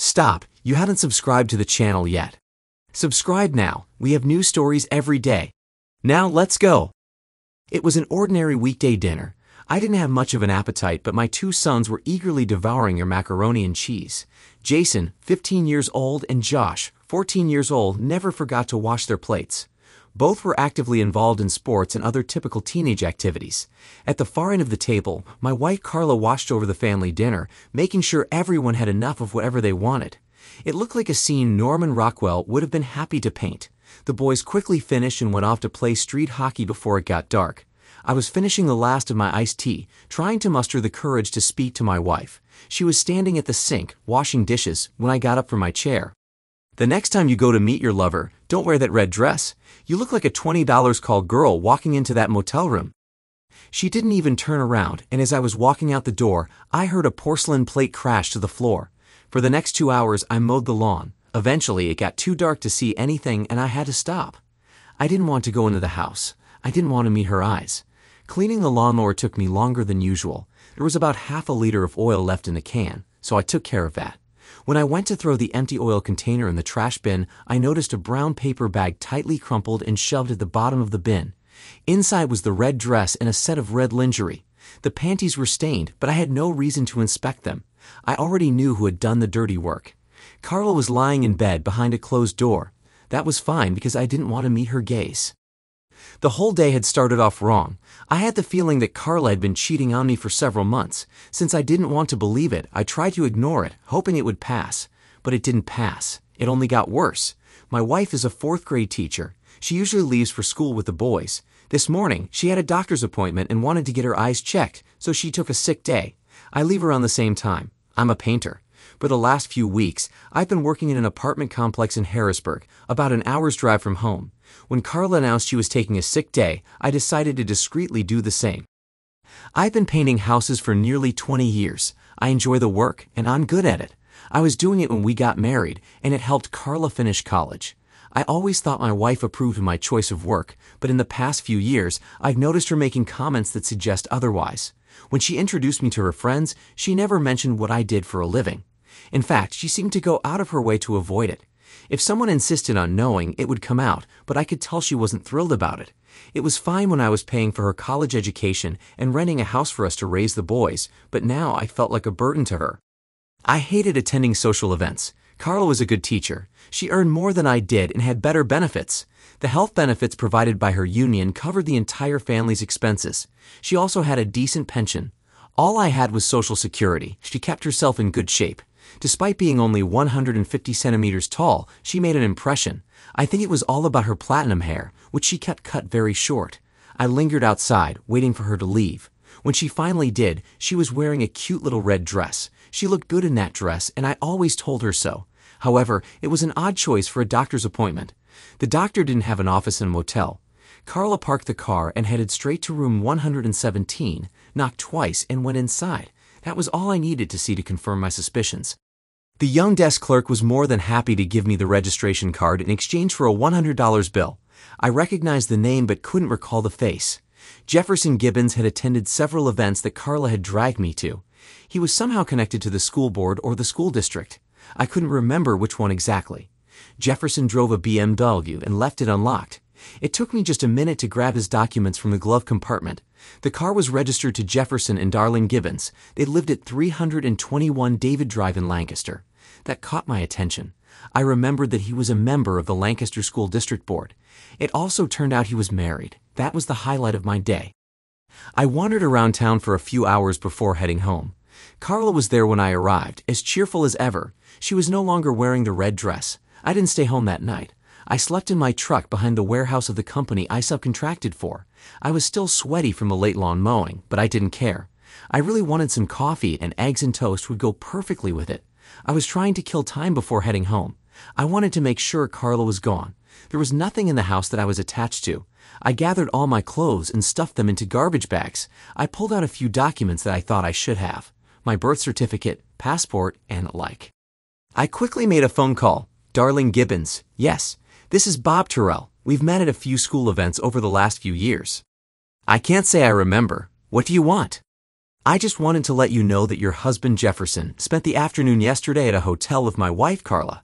Stop, you haven't subscribed to the channel yet. Subscribe now, we have new stories every day. Now let's go. It was an ordinary weekday dinner. I didn't have much of an appetite, but my two sons were eagerly devouring your macaroni and cheese. Jason, 15 years old, and Josh, 14 years old, never forgot to wash their plates. Both were actively involved in sports and other typical teenage activities. At the far end of the table, my wife Carla watched over the family dinner, making sure everyone had enough of whatever they wanted. It looked like a scene Norman Rockwell would have been happy to paint. The boys quickly finished and went off to play street hockey before it got dark. I was finishing the last of my iced tea, trying to muster the courage to speak to my wife. She was standing at the sink, washing dishes, when I got up from my chair. "The next time you go to meet your lover, don't wear that red dress. You look like a $20 call girl walking into that motel room." She didn't even turn around, and as I was walking out the door, I heard a porcelain plate crash to the floor. For the next 2 hours, I mowed the lawn. Eventually, it got too dark to see anything, and I had to stop. I didn't want to go into the house. I didn't want to meet her eyes. Cleaning the lawnmower took me longer than usual. There was about half a liter of oil left in the can, so I took care of that. When I went to throw the empty oil container in the trash bin, I noticed a brown paper bag tightly crumpled and shoved at the bottom of the bin. Inside was the red dress and a set of red lingerie. The panties were stained, but I had no reason to inspect them. I already knew who had done the dirty work. Carla was lying in bed behind a closed door. That was fine because I didn't want to meet her gaze. The whole day had started off wrong. I had the feeling that Carla had been cheating on me for several months. Since I didn't want to believe it, I tried to ignore it, hoping it would pass. But it didn't pass. It only got worse. My wife is a 4th grade teacher. She usually leaves for school with the boys. This morning, she had a doctor's appointment and wanted to get her eyes checked, so she took a sick day. I leave around the same time. I'm a painter. For the last few weeks, I've been working in an apartment complex in Harrisburg, about an hour's drive from home. When Carla announced she was taking a sick day, I decided to discreetly do the same. I've been painting houses for nearly 20 years. I enjoy the work, and I'm good at it. I was doing it when we got married, and it helped Carla finish college. I always thought my wife approved of my choice of work, but in the past few years, I've noticed her making comments that suggest otherwise. When she introduced me to her friends, she never mentioned what I did for a living. In fact, she seemed to go out of her way to avoid it. If someone insisted on knowing, it would come out, but I could tell she wasn't thrilled about it. It was fine when I was paying for her college education and renting a house for us to raise the boys, but now I felt like a burden to her. I hated attending social events. Carla was a good teacher. She earned more than I did and had better benefits. The health benefits provided by her union covered the entire family's expenses. She also had a decent pension. All I had was Social Security. She kept herself in good shape. Despite being only 150 centimeters tall, she made an impression. I think it was all about her platinum hair, which she kept cut very short. I lingered outside, waiting for her to leave. When she finally did, she was wearing a cute little red dress. She looked good in that dress, and I always told her so. However, it was an odd choice for a doctor's appointment. The doctor didn't have an office in a motel. Carla parked the car and headed straight to room 117, knocked twice, and went inside. That was all I needed to see to confirm my suspicions. The young desk clerk was more than happy to give me the registration card in exchange for a $100 bill. I recognized the name but couldn't recall the face. Jefferson Gibbons had attended several events that Carla had dragged me to. He was somehow connected to the school board or the school district. I couldn't remember which one exactly. Jefferson drove a BMW and left it unlocked. It took me just a minute to grab his documents from the glove compartment. The car was registered to Jefferson and Darlene Gibbons. They lived at 321 David Drive in Lancaster. That caught my attention. I remembered that he was a member of the Lancaster School District Board. It also turned out he was married. That was the highlight of my day. I wandered around town for a few hours before heading home. Carla was there when I arrived, as cheerful as ever. She was no longer wearing the red dress. I didn't stay home that night. I slept in my truck behind the warehouse of the company I subcontracted for. I was still sweaty from the late lawn mowing, but I didn't care. I really wanted some coffee, and eggs and toast would go perfectly with it. I was trying to kill time before heading home. I wanted to make sure Carla was gone. There was nothing in the house that I was attached to. I gathered all my clothes and stuffed them into garbage bags. I pulled out a few documents that I thought I should have. My birth certificate, passport, and the like. I quickly made a phone call. Darlene Gibbons. Yes, this is Bob Terrell. We've met at a few school events over the last few years. I can't say I remember. What do you want? I just wanted to let you know that your husband Jefferson spent the afternoon yesterday at a hotel with my wife Carla.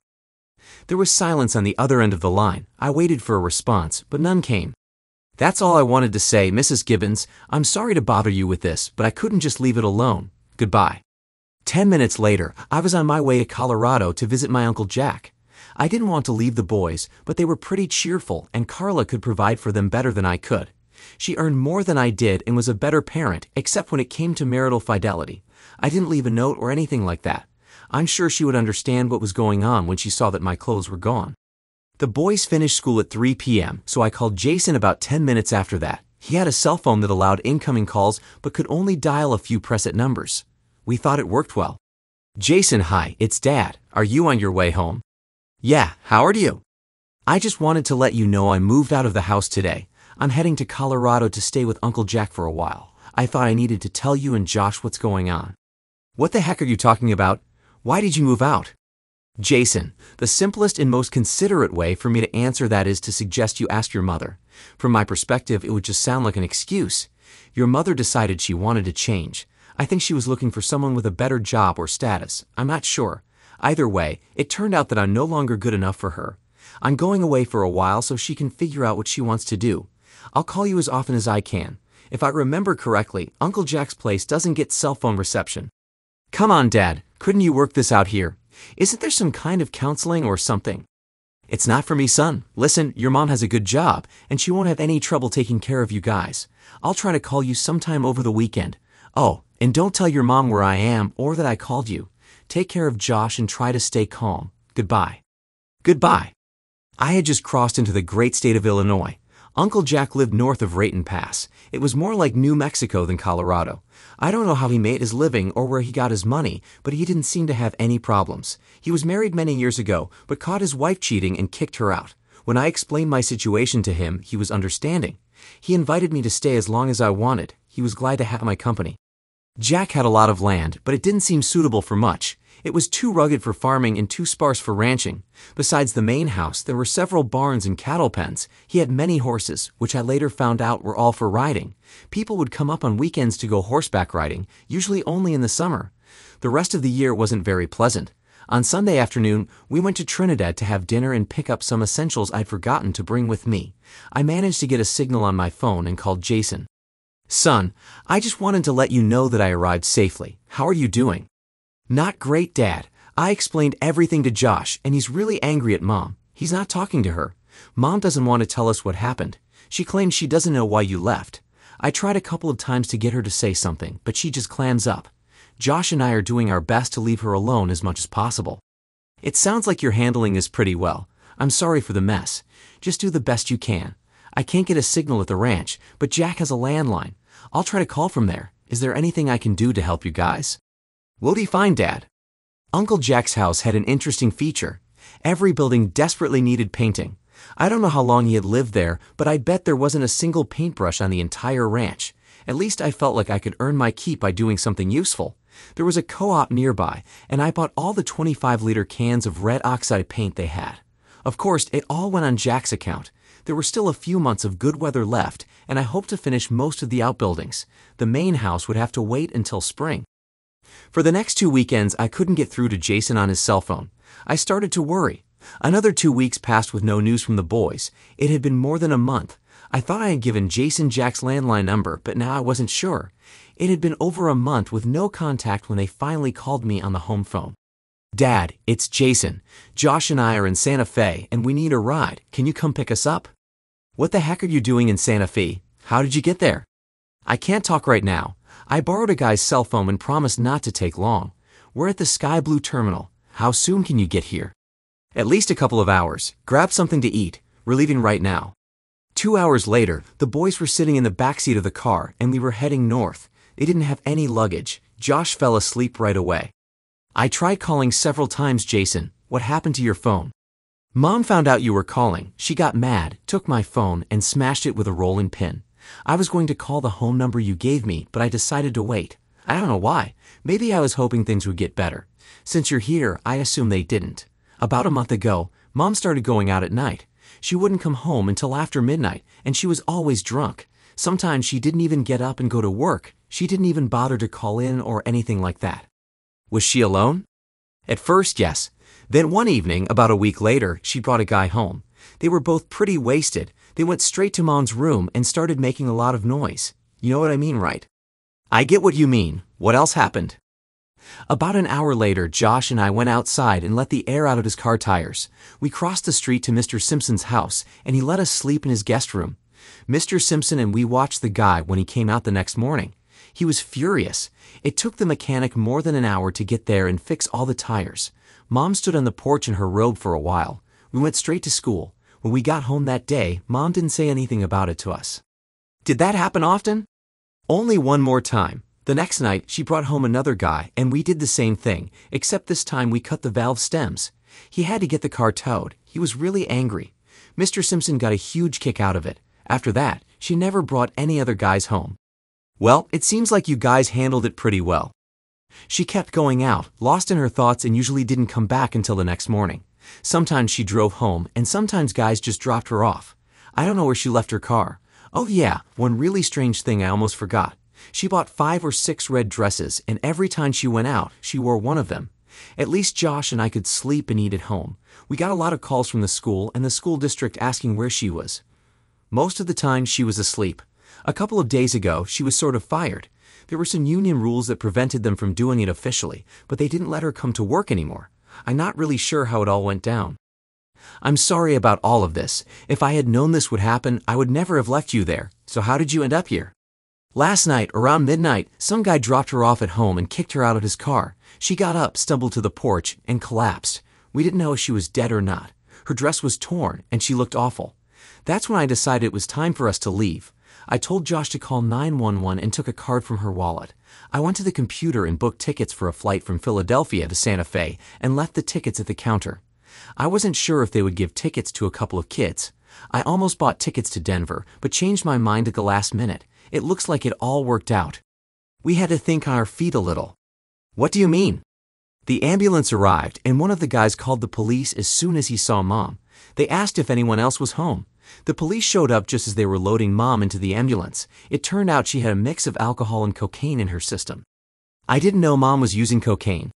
There was silence on the other end of the line. I waited for a response, but none came. That's all I wanted to say, Mrs. Gibbons. I'm sorry to bother you with this, but I couldn't just leave it alone. Goodbye. 10 minutes later, I was on my way to Colorado to visit my Uncle Jack. I didn't want to leave the boys, but they were pretty cheerful, and Carla could provide for them better than I could. She earned more than I did and was a better parent, except when it came to marital fidelity. I didn't leave a note or anything like that. I'm sure she would understand what was going on when she saw that my clothes were gone. The boys finished school at 3 p.m., so I called Jason about 10 minutes after that. He had a cell phone that allowed incoming calls but could only dial a few preset numbers. We thought it worked well. Jason, hi, it's Dad. Are you on your way home? Yeah, how are you? I just wanted to let you know I moved out of the house today. I'm heading to Colorado to stay with Uncle Jack for a while. I thought I needed to tell you and Josh what's going on. What the heck are you talking about? Why did you move out? Jason, the simplest and most considerate way for me to answer that is to suggest you ask your mother. From my perspective, it would just sound like an excuse. Your mother decided she wanted to change. I think she was looking for someone with a better job or status. I'm not sure. Either way, it turned out that I'm no longer good enough for her. I'm going away for a while so she can figure out what she wants to do. I'll call you as often as I can. If I remember correctly, Uncle Jack's place doesn't get cell phone reception. Come on, Dad. Couldn't you work this out here? Isn't there some kind of counseling or something? It's not for me, son. Listen, your mom has a good job, and she won't have any trouble taking care of you guys. I'll try to call you sometime over the weekend. Oh, and don't tell your mom where I am or that I called you. Take care of Josh and try to stay calm. Goodbye. Goodbye. I had just crossed into the great state of Illinois. Uncle Jack lived north of Raton Pass. It was more like New Mexico than Colorado. I don't know how he made his living or where he got his money, but he didn't seem to have any problems. He was married many years ago, but caught his wife cheating and kicked her out. When I explained my situation to him, he was understanding. He invited me to stay as long as I wanted. He was glad to have my company. Jack had a lot of land, but it didn't seem suitable for much. It was too rugged for farming and too sparse for ranching. Besides the main house, there were several barns and cattle pens. He had many horses, which I later found out were all for riding. People would come up on weekends to go horseback riding, usually only in the summer. The rest of the year wasn't very pleasant. On Sunday afternoon, we went to Trinidad to have dinner and pick up some essentials I'd forgotten to bring with me. I managed to get a signal on my phone and called Jason. Son, I just wanted to let you know that I arrived safely. How are you doing? Not great, Dad. I explained everything to Josh, and he's really angry at Mom. He's not talking to her. Mom doesn't want to tell us what happened. She claims she doesn't know why you left. I tried a couple of times to get her to say something, but she just clams up. Josh and I are doing our best to leave her alone as much as possible. It sounds like you're handling this pretty well. I'm sorry for the mess. Just do the best you can. I can't get a signal at the ranch, but Jack has a landline. I'll try to call from there. Is there anything I can do to help you guys? We'll be fine, Dad. Uncle Jack's house had an interesting feature. Every building desperately needed painting. I don't know how long he had lived there, but I bet there wasn't a single paintbrush on the entire ranch. At least I felt like I could earn my keep by doing something useful. There was a co-op nearby, and I bought all the 25-liter cans of red oxide paint they had. Of course, it all went on Jack's account. There were still a few months of good weather left, and I hoped to finish most of the outbuildings. The main house would have to wait until spring. For the next 2 weekends, I couldn't get through to Jason on his cell phone. I started to worry. Another 2 weeks passed with no news from the boys. It had been more than a month. I thought I had given Jason Jack's landline number, but now I wasn't sure. It had been over a month with no contact when they finally called me on the home phone. Dad, it's Jason. Josh and I are in Santa Fe, and we need a ride. Can you come pick us up? What the heck are you doing in Santa Fe? How did you get there? I can't talk right now. I borrowed a guy's cell phone and promised not to take long. We're at the Sky Blue Terminal. How soon can you get here? At least a couple of hours. Grab something to eat. We're leaving right now. 2 hours later, the boys were sitting in the backseat of the car, and we were heading north. They didn't have any luggage. Josh fell asleep right away. I tried calling several times, Jason. What happened to your phone? Mom found out you were calling. She got mad, took my phone, and smashed it with a rolling pin. I was going to call the home number you gave me, but I decided to wait. I don't know why. Maybe I was hoping things would get better. Since you're here, I assume they didn't. About a month ago, Mom started going out at night. She wouldn't come home until after midnight, and she was always drunk. Sometimes she didn't even get up and go to work. She didn't even bother to call in or anything like that. Was she alone? At first, yes. Then one evening, about a week later, she brought a guy home. They were both pretty wasted. They went straight to Mom's room and started making a lot of noise. You know what I mean, right? I get what you mean. What else happened? About an hour later, Josh and I went outside and let the air out of his car tires. We crossed the street to Mr. Simpson's house, and he let us sleep in his guest room. Mr. Simpson and we watched the guy when he came out the next morning. He was furious. It took the mechanic more than an hour to get there and fix all the tires. Mom stood on the porch in her robe for a while. We went straight to school. When we got home that day, Mom didn't say anything about it to us. Did that happen often? Only one more time. The next night, she brought home another guy, and we did the same thing, except this time we cut the valve stems. He had to get the car towed. He was really angry. Mr. Simpson got a huge kick out of it. After that, she never brought any other guys home. Well, it seems like you guys handled it pretty well. She kept going out, lost in her thoughts, and usually didn't come back until the next morning. Sometimes she drove home, and sometimes guys just dropped her off. I don't know where she left her car. Oh yeah, one really strange thing I almost forgot. She bought 5 or 6 red dresses, and every time she went out, she wore one of them. At least Josh and I could sleep and eat at home. We got a lot of calls from the school and the school district asking where she was. Most of the time, she was asleep. A couple of days ago, she was sort of fired. There were some union rules that prevented them from doing it officially, but they didn't let her come to work anymore. I'm not really sure how it all went down. I'm sorry about all of this. If I had known this would happen, I would never have left you there. So how did you end up here? Last night, around midnight, some guy dropped her off at home and kicked her out of his car. She got up, stumbled to the porch, and collapsed. We didn't know if she was dead or not. Her dress was torn, and she looked awful. That's when I decided it was time for us to leave. I told Josh to call 911 and took a card from her wallet. I went to the computer and booked tickets for a flight from Philadelphia to Santa Fe and left the tickets at the counter. I wasn't sure if they would give tickets to a couple of kids. I almost bought tickets to Denver, but changed my mind at the last minute. It looks like it all worked out. We had to think on our feet a little. What do you mean? The ambulance arrived, and one of the guys called the police as soon as he saw Mom. They asked if anyone else was home. The police showed up just as they were loading Mom into the ambulance. It turned out she had a mix of alcohol and cocaine in her system. I didn't know Mom was using cocaine.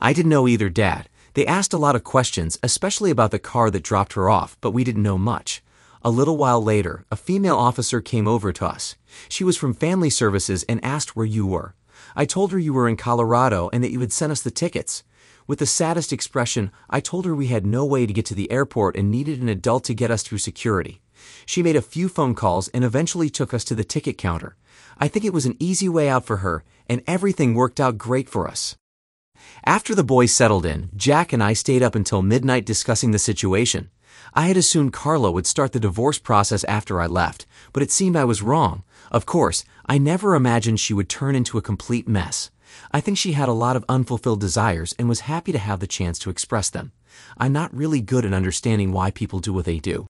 I didn't know either, Dad. They asked a lot of questions, especially about the car that dropped her off, but we didn't know much. A little while later, a female officer came over to us. She was from Family Services and asked where you were. I told her you were in Colorado and that you had sent us the tickets. With the saddest expression, I told her we had no way to get to the airport and needed an adult to get us through security. She made a few phone calls and eventually took us to the ticket counter. I think it was an easy way out for her, and everything worked out great for us. After the boys settled in, Jack and I stayed up until midnight discussing the situation. I had assumed Carla would start the divorce process after I left, but it seemed I was wrong. Of course, I never imagined she would turn into a complete mess. I think she had a lot of unfulfilled desires and was happy to have the chance to express them. I'm not really good at understanding why people do what they do.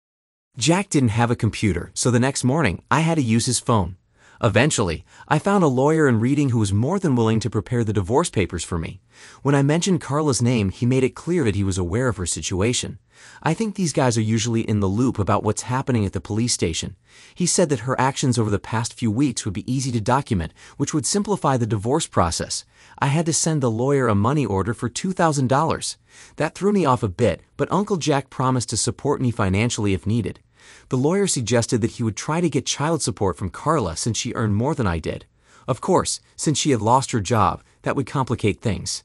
Jack didn't have a computer, so the next morning, I had to use his phone. Eventually, I found a lawyer in Reading who was more than willing to prepare the divorce papers for me. When I mentioned Carla's name, he made it clear that he was aware of her situation. I think these guys are usually in the loop about what's happening at the police station. He said that her actions over the past few weeks would be easy to document, which would simplify the divorce process. I had to send the lawyer a money order for $2,000. That threw me off a bit, but Uncle Jack promised to support me financially if needed. The lawyer suggested that he would try to get child support from Carla since she earned more than I did. Of course, since she had lost her job, that would complicate things.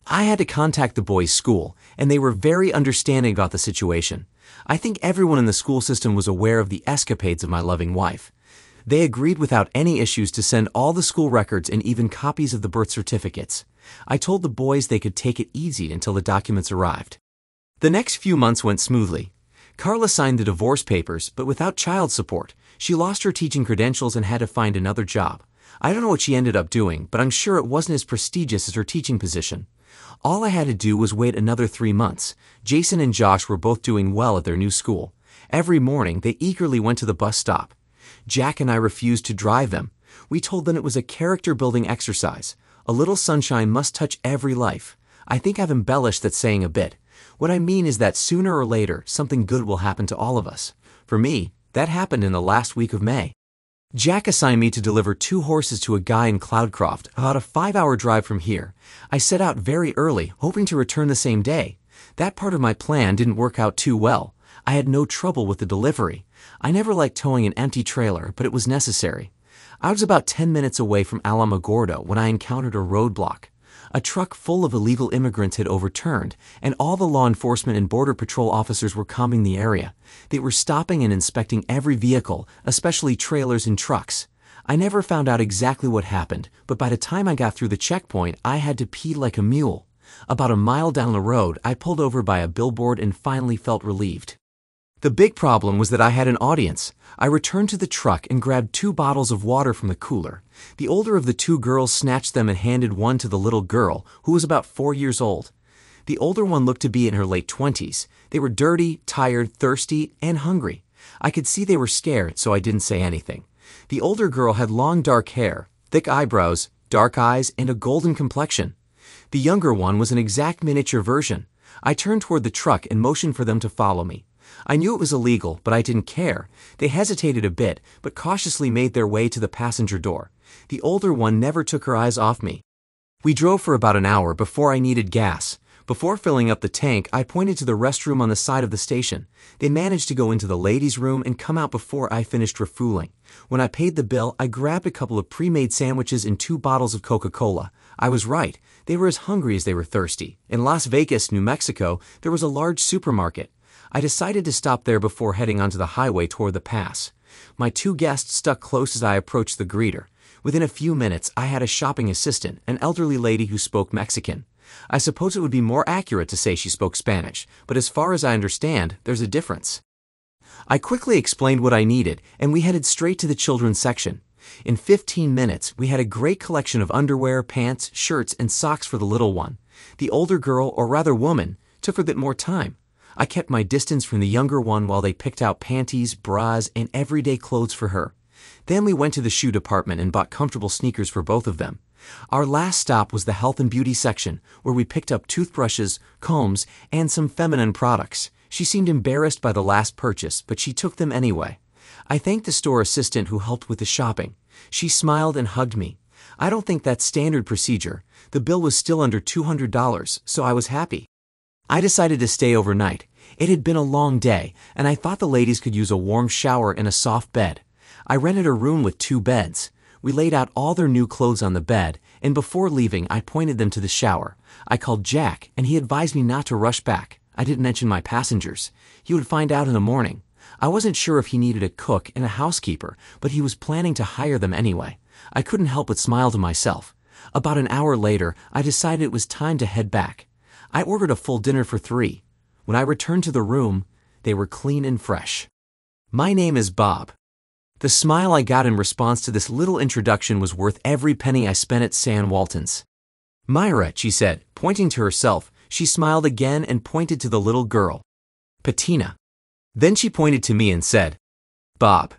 I had to contact the boys' school, and they were very understanding about the situation. I think everyone in the school system was aware of the escapades of my loving wife. They agreed without any issues to send all the school records and even copies of the birth certificates. I told the boys they could take it easy until the documents arrived. The next few months went smoothly. Carla signed the divorce papers, but without child support. She lost her teaching credentials and had to find another job. I don't know what she ended up doing, but I'm sure it wasn't as prestigious as her teaching position. All I had to do was wait another 3 months. Jason and Josh were both doing well at their new school. Every morning, they eagerly went to the bus stop. Jack and I refused to drive them. We told them it was a character-building exercise. A little sunshine must touch every life. I think I've embellished that saying a bit. What I mean is that sooner or later, something good will happen to all of us. For me, that happened in the last week of May. Jack assigned me to deliver 2 horses to a guy in Cloudcroft, about a 5-hour drive from here. I set out very early, hoping to return the same day. That part of my plan didn't work out too well. I had no trouble with the delivery. I never liked towing an empty trailer, but it was necessary. I was about 10 minutes away from Alamogordo when I encountered a roadblock. A truck full of illegal immigrants had overturned, and all the law enforcement and border patrol officers were combing the area. They were stopping and inspecting every vehicle, especially trailers and trucks. I never found out exactly what happened, but by the time I got through the checkpoint, I had to pee like a mule. About a mile down the road, I pulled over by a billboard and finally felt relieved. The big problem was that I had an audience. I returned to the truck and grabbed 2 bottles of water from the cooler. The older of the 2 girls snatched them and handed one to the little girl, who was about 4 years old. The older one looked to be in her late 20s. They were dirty, tired, thirsty, and hungry. I could see they were scared, so I didn't say anything. The older girl had long dark hair, thick eyebrows, dark eyes, and a golden complexion. The younger one was an exact miniature version. I turned toward the truck and motioned for them to follow me. I knew it was illegal, but I didn't care. They hesitated a bit, but cautiously made their way to the passenger door. The older one never took her eyes off me. We drove for about an hour before I needed gas. Before filling up the tank, I pointed to the restroom on the side of the station. They managed to go into the ladies' room and come out before I finished refueling. When I paid the bill, I grabbed a couple of pre-made sandwiches and 2 bottles of Coca-Cola. I was right. They were as hungry as they were thirsty. In Las Vegas, New Mexico, there was a large supermarket. I decided to stop there before heading onto the highway toward the pass. My 2 guests stuck close as I approached the greeter. Within a few minutes, I had a shopping assistant, an elderly lady who spoke Mexican. I suppose it would be more accurate to say she spoke Spanish, but as far as I understand, there's a difference. I quickly explained what I needed, and we headed straight to the children's section. In 15 minutes, we had a great collection of underwear, pants, shirts, and socks for the little one. The older girl, or rather woman, took a bit more time. I kept my distance from the younger one while they picked out panties, bras, and everyday clothes for her. Then we went to the shoe department and bought comfortable sneakers for both of them. Our last stop was the health and beauty section, where we picked up toothbrushes, combs, and some feminine products. She seemed embarrassed by the last purchase, but she took them anyway. I thanked the store assistant who helped with the shopping. She smiled and hugged me. I don't think that's standard procedure. The bill was still under $200, so I was happy. I decided to stay overnight. It had been a long day, and I thought the ladies could use a warm shower and a soft bed. I rented a room with 2 beds. We laid out all their new clothes on the bed, and before leaving, I pointed them to the shower. I called Jack, and he advised me not to rush back. I didn't mention my passengers. He would find out in the morning. I wasn't sure if he needed a cook and a housekeeper, but he was planning to hire them anyway. I couldn't help but smile to myself. About an hour later, I decided it was time to head back. I ordered a full dinner for 3. When I returned to the room, they were clean and fresh. My name is Bob. The smile I got in response to this little introduction was worth every penny I spent at San Walton's. Myra, she said, pointing to herself. She smiled again and pointed to the little girl. Patina. Then she pointed to me and said, Bob.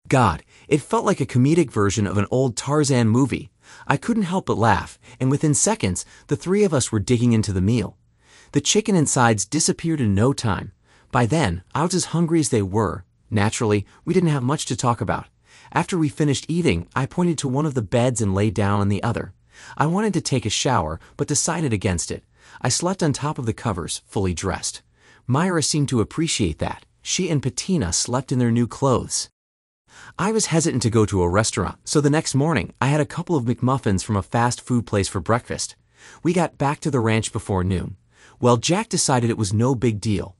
God, it felt like a comedic version of an old Tarzan movie. I couldn't help but laugh, and within seconds, the 3 of us were digging into the meal. The chicken and sides disappeared in no time. By then, I was as hungry as they were. Naturally, we didn't have much to talk about. After we finished eating, I pointed to one of the beds and lay down on the other. I wanted to take a shower, but decided against it. I slept on top of the covers, fully dressed. Myra seemed to appreciate that. She and Patina slept in their new clothes. I was hesitant to go to a restaurant, so the next morning, I had a couple of McMuffins from a fast food place for breakfast. We got back to the ranch before noon. Well, Jack decided it was no big deal.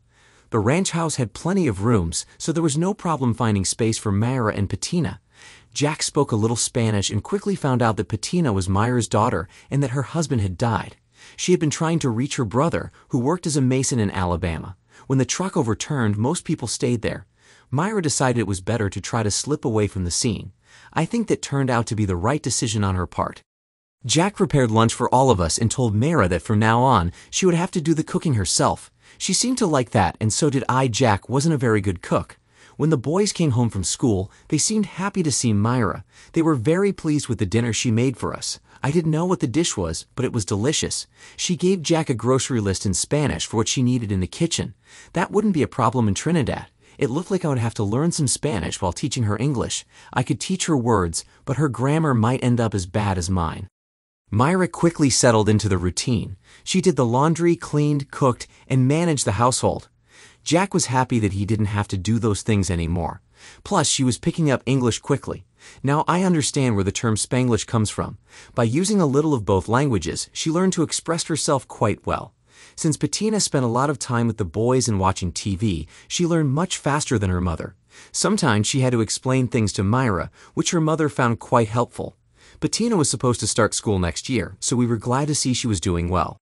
The ranch house had plenty of rooms, so there was no problem finding space for Myra and Patina. Jack spoke a little Spanish and quickly found out that Patina was Myra's daughter and that her husband had died. She had been trying to reach her brother, who worked as a mason in Alabama. When the truck overturned, most people stayed there. Myra decided it was better to try to slip away from the scene. I think that turned out to be the right decision on her part. Jack prepared lunch for all of us and told Myra that from now on, she would have to do the cooking herself. She seemed to like that, and so did I. Jack wasn't a very good cook. When the boys came home from school, they seemed happy to see Myra. They were very pleased with the dinner she made for us. I didn't know what the dish was, but it was delicious. She gave Jack a grocery list in Spanish for what she needed in the kitchen. That wouldn't be a problem in Trinidad. It looked like I would have to learn some Spanish while teaching her English. I could teach her words, but her grammar might end up as bad as mine. Myra quickly settled into the routine. She did the laundry, cleaned, cooked, and managed the household. Jack was happy that he didn't have to do those things anymore. Plus, she was picking up English quickly. Now I understand where the term Spanglish comes from. By using a little of both languages, she learned to express herself quite well. Since Bettina spent a lot of time with the boys and watching TV, she learned much faster than her mother. Sometimes she had to explain things to Myra, which her mother found quite helpful. Bettina was supposed to start school next year, so we were glad to see she was doing well.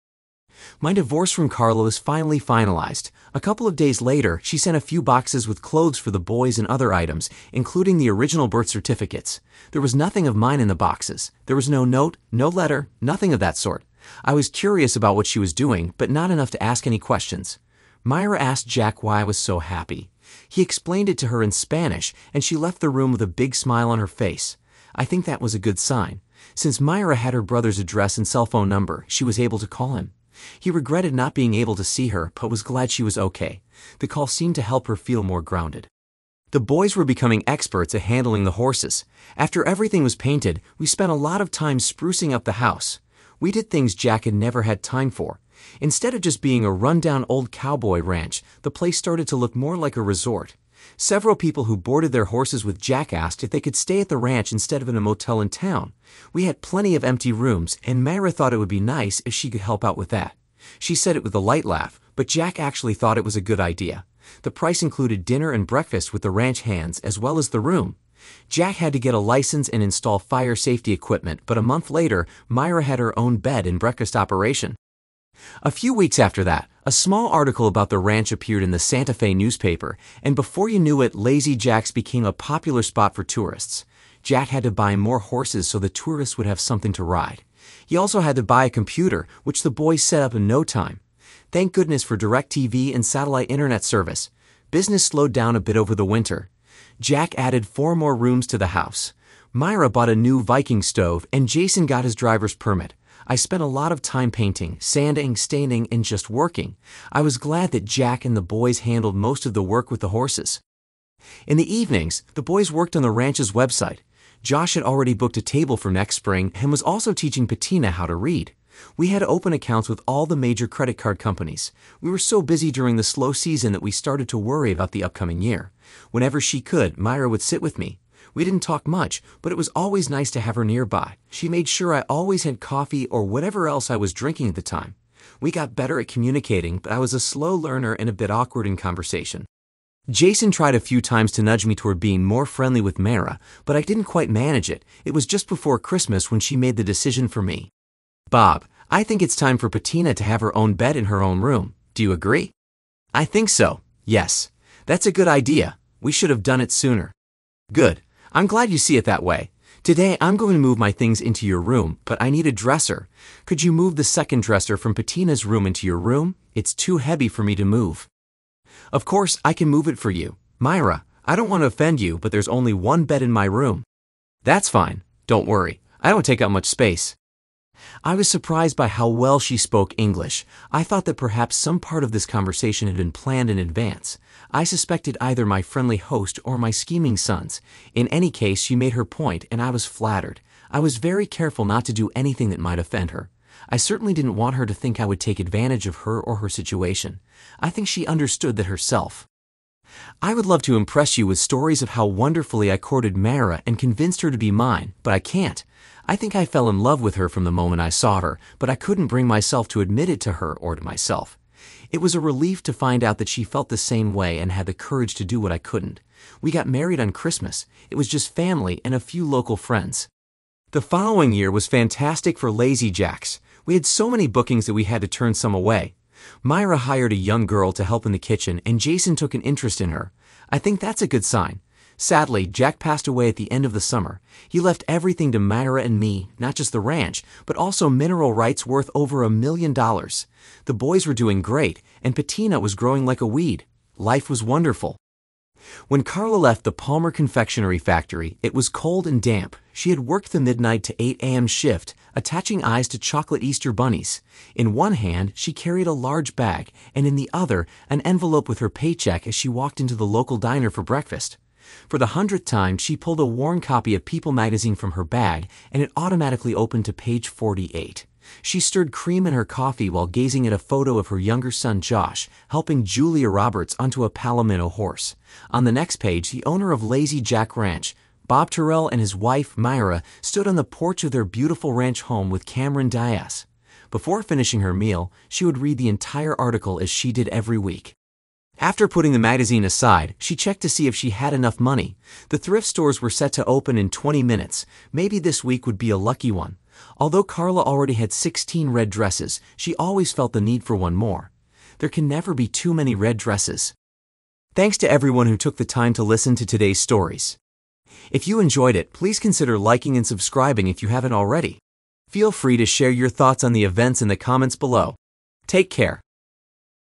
My divorce from Carlos finally finalized. A couple of days later, she sent a few boxes with clothes for the boys and other items, including the original birth certificates. There was nothing of mine in the boxes. There was no note, no letter, nothing of that sort. I was curious about what she was doing, but not enough to ask any questions. Myra asked Jack why I was so happy. He explained it to her in Spanish, and she left the room with a big smile on her face. I think that was a good sign. Since Myra had her brother's address and cell phone number, she was able to call him. He regretted not being able to see her, but was glad she was okay. The call seemed to help her feel more grounded. The boys were becoming experts at handling the horses. After everything was painted, we spent a lot of time sprucing up the house. We did things Jack had never had time for. Instead of just being a rundown old cowboy ranch, the place started to look more like a resort. Several people who boarded their horses with Jack asked if they could stay at the ranch instead of in a motel in town. We had plenty of empty rooms, and Myra thought it would be nice if she could help out with that. She said it with a light laugh, but Jack actually thought it was a good idea. The price included dinner and breakfast with the ranch hands as well as the room. Jack had to get a license and install fire safety equipment, but a month later, Myra had her own bed and breakfast operation. A few weeks after that, a small article about the ranch appeared in the Santa Fe newspaper, and before you knew it, Lazy Jack's became a popular spot for tourists. Jack had to buy more horses so the tourists would have something to ride. He also had to buy a computer, which the boys set up in no time. Thank goodness for DirecTV and satellite internet service. Business slowed down a bit over the winter. Jack added 4 more rooms to the house. Myra bought a new Viking stove, and Jason got his driver's permit. I spent a lot of time painting, sanding, staining, and just working. I was glad that Jack and the boys handled most of the work with the horses. In the evenings, the boys worked on the ranch's website. Josh had already booked a table for next spring and was also teaching Bettina how to read. We had to open accounts with all the major credit card companies. We were so busy during the slow season that we started to worry about the upcoming year. Whenever she could, Myra would sit with me. We didn't talk much, but it was always nice to have her nearby. She made sure I always had coffee or whatever else I was drinking at the time. We got better at communicating, but I was a slow learner and a bit awkward in conversation. Jason tried a few times to nudge me toward being more friendly with Myra, but I didn't quite manage it. It was just before Christmas when she made the decision for me. Bob, I think it's time for Bettina to have her own bed in her own room. Do you agree? I think so, yes. That's a good idea. We should have done it sooner. Good. I'm glad you see it that way. Today I'm going to move my things into your room, but I need a dresser. Could you move the second dresser from Bettina's room into your room? It's too heavy for me to move. Of course, I can move it for you. Myra, I don't want to offend you, but there's only one bed in my room. That's fine. Don't worry. I don't take up much space. I was surprised by how well she spoke English. I thought that perhaps some part of this conversation had been planned in advance. I suspected either my friendly host or my scheming sons. In any case, she made her point, and I was flattered. I was very careful not to do anything that might offend her. I certainly didn't want her to think I would take advantage of her or her situation. I think she understood that herself. I would love to impress you with stories of how wonderfully I courted Myra and convinced her to be mine, but I can't. I think I fell in love with her from the moment I saw her, but I couldn't bring myself to admit it to her or to myself. It was a relief to find out that she felt the same way and had the courage to do what I couldn't. We got married on Christmas. It was just family and a few local friends. The following year was fantastic for Lazy Jacks. We had so many bookings that we had to turn some away. Myra hired a young girl to help in the kitchen, and Jason took an interest in her. I think that's a good sign. Sadly, Jack passed away at the end of the summer. He left everything to Myra and me, not just the ranch, but also mineral rights worth over $1 million. The boys were doing great, and Bettina was growing like a weed. Life was wonderful. When Carla left the Palmer Confectionery Factory, it was cold and damp. She had worked the midnight to 8 a.m. shift, attaching eyes to chocolate Easter bunnies. In one hand, she carried a large bag, and in the other, an envelope with her paycheck as she walked into the local diner for breakfast. For the 100th time, she pulled a worn copy of People magazine from her bag, and it automatically opened to page 48. She stirred cream in her coffee while gazing at a photo of her younger son Josh, helping Julia Roberts onto a Palomino horse. On the next page, the owner of Lazy Jack Ranch, Bob Terrell, and his wife, Myra, stood on the porch of their beautiful ranch home with Cameron Diaz. Before finishing her meal, she would read the entire article as she did every week. After putting the magazine aside, she checked to see if she had enough money. The thrift stores were set to open in 20 minutes. Maybe this week would be a lucky one. Although Carla already had 16 red dresses, she always felt the need for one more. There can never be too many red dresses. Thanks to everyone who took the time to listen to today's stories. If you enjoyed it, please consider liking and subscribing if you haven't already. Feel free to share your thoughts on the events in the comments below. Take care.